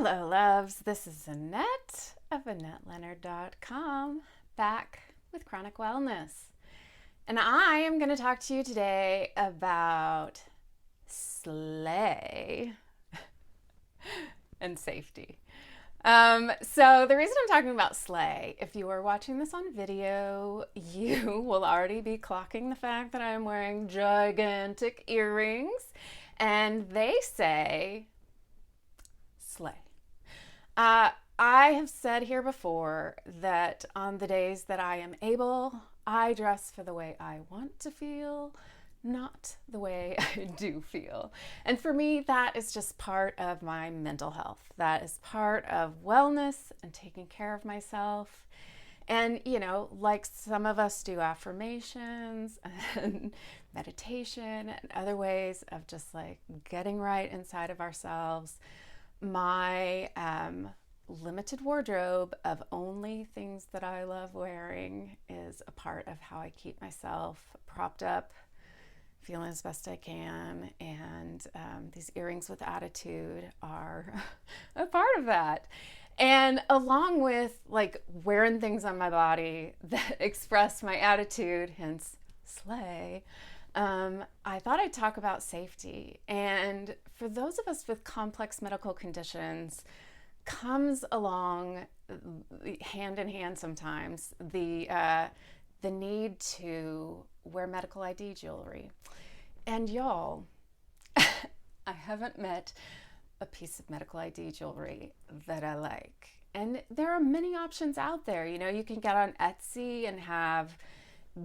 Hello, loves. This is Annette of AnnetteLeonard.com, back with Chronic Wellness. And I am going to talk to you today about sleigh and safety. So the reason I'm talking about sleigh, if you are watching this on video, you will already be clocking the fact that I'm wearing gigantic earrings, and they say sleigh. I have said here before that on the days that I am able, I dress for the way I want to feel, not the way I do feel. And for me, that is just part of my mental health. That is part of wellness and taking care of myself. And, like some of us do affirmations and meditation and other ways of just like getting right inside of ourselves. My limited wardrobe of only things that I love wearing is a part of how I keep myself propped up, feeling as best I can, and these earrings with attitude are a part of that. And along with like wearing things on my body that express my attitude, hence sleigh, I thought I'd talk about safety. And for those of us with complex medical conditions, comes along hand in hand sometimes the need to wear medical ID jewelry. And y'all, I haven't met a piece of medical ID jewelry that I like. And there are many options out there. You can get on Etsy and have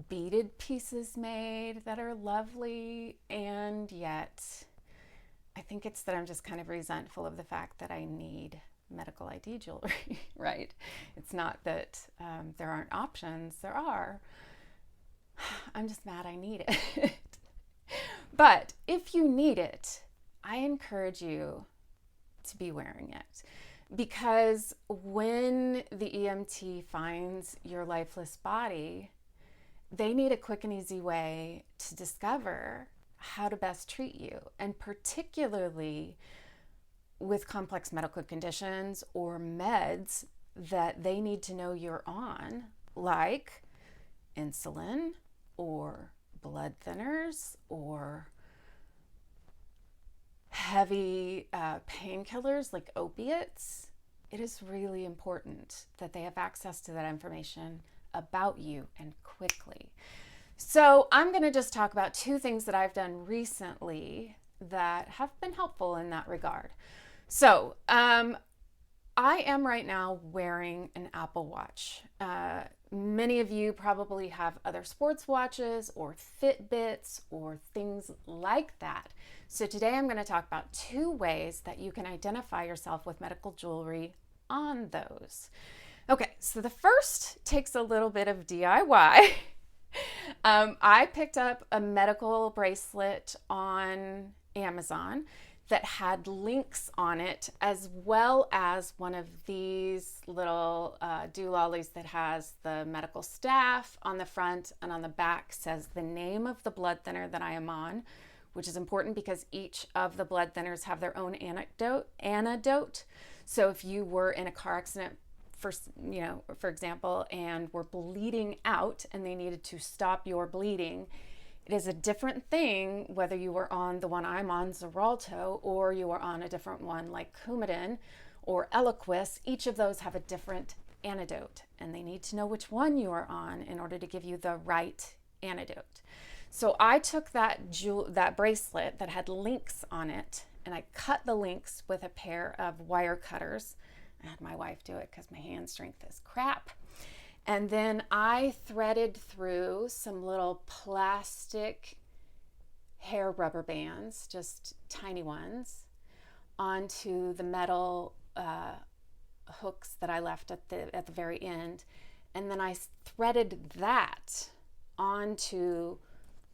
beaded pieces made that are lovely, and yet I think it's that I'm just kind of resentful of the fact that I need medical ID jewelry, right? It's not that there aren't options, there are. I'm just mad I need it. But if you need it, I encourage you to be wearing it, because when the EMT finds your lifeless body, they need a quick and easy way to discover how to best treat you. And particularly with complex medical conditions or meds that they need to know you're on, like insulin or blood thinners or heavy painkillers like opiates, it is really important that they have access to that information about you and quickly. So I'm going to just talk about two things that I've done recently that have been helpful in that regard. So I am right now wearing an Apple Watch. Many of you probably have other sports watches or Fitbits or things like that. So today I'm going to talk about two ways that you can identify yourself with medical jewelry on those. Okay, so the first takes a little bit of DIY. I picked up a medical bracelet on Amazon that had links on it, as well as one of these little doolollies that has the medical staff on the front, and on the back says the name of the blood thinner that I am on, which is important because each of the blood thinners have their own antidote. So if you were in a car accident, for example, and were bleeding out and they needed to stop your bleeding, it is a different thing whether you were on the one I'm on, Xarelto, or you are on a different one like Coumadin or Eliquis. Each of those have a different antidote, and they need to know which one you are on in order to give you the right antidote. So I took that bracelet that had links on it, and I cut the links with a pair of wire cutters. I had my wife do it because my hand strength is crap. And then I threaded through some little plastic hair rubber bands, just tiny ones, onto the metal hooks that I left at the very end. And then I threaded that onto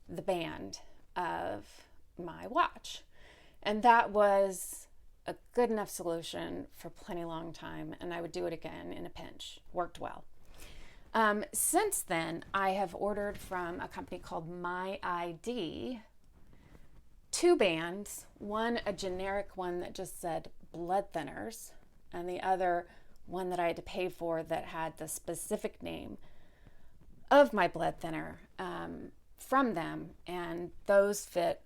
the band of my watch. And that was a good enough solution for plenty long time, and I would do it again in a pinch. Worked well. Since then, I have ordered from a company called My ID two bands, one a generic one that just said blood thinners, and the other one that I had to pay for that had the specific name of my blood thinner from them. And those fit,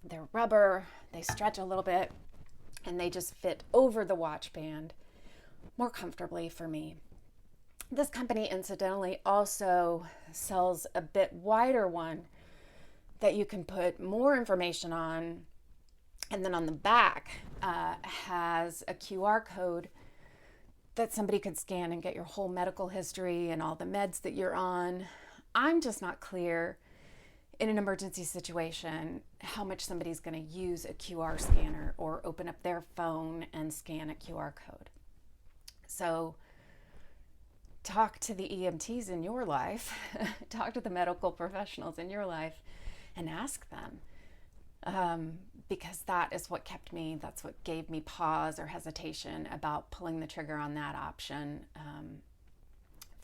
they're rubber, they stretch a little bit, and they just fit over the watch band more comfortably for me. This company, incidentally, also sells a bit wider one that you can put more information on. And then on the back has a QR code that somebody could scan and get your whole medical history and all the meds that you're on. I'm just not clear in an emergency situation how much somebody's going to use a QR scanner or open up their phone and scan a QR code. So talk to the EMTs in your life, talk to the medical professionals in your life, and ask them. Because that is what that's what gave me pause or hesitation about pulling the trigger on that option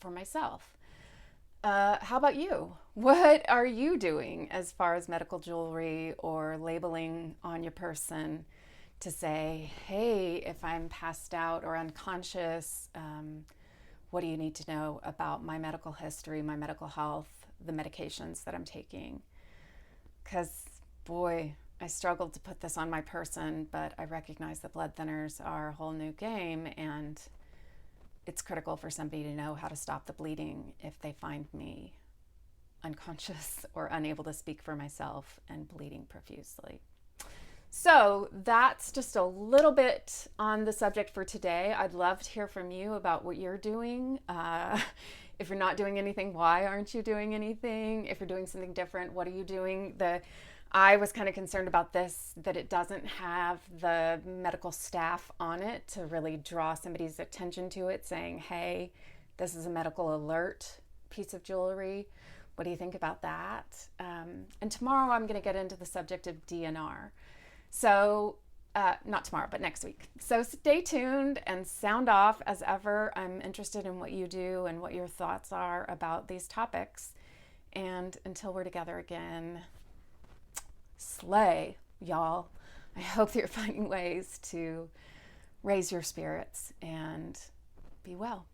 for myself. How about you? What are you doing as far as medical jewelry or labeling on your person to say, hey, if I'm passed out or unconscious, what do you need to know about my medical history, my medical health, the medications that I'm taking? Because, boy, I struggled to put this on my person, but I recognize that blood thinners are a whole new game, and it's critical for somebody to know how to stop the bleeding if they find me unconscious or unable to speak for myself and bleeding profusely. So that's just a little bit on the subject for today. I'd love to hear from you about what you're doing. If you're not doing anything, why aren't you doing anything? If you're doing something different, what are you doing? I was kind of concerned about this, that it doesn't have the medical staff on it to really draw somebody's attention to it, saying, hey, this is a medical alert piece of jewelry. What do you think about that? And tomorrow I'm going to get into the subject of DNR. So not tomorrow, but next week. So stay tuned and sound off as ever. I'm interested in what you do and what your thoughts are about these topics. And until we're together again, slay, y'all. I hope that you're finding ways to raise your spirits and be well.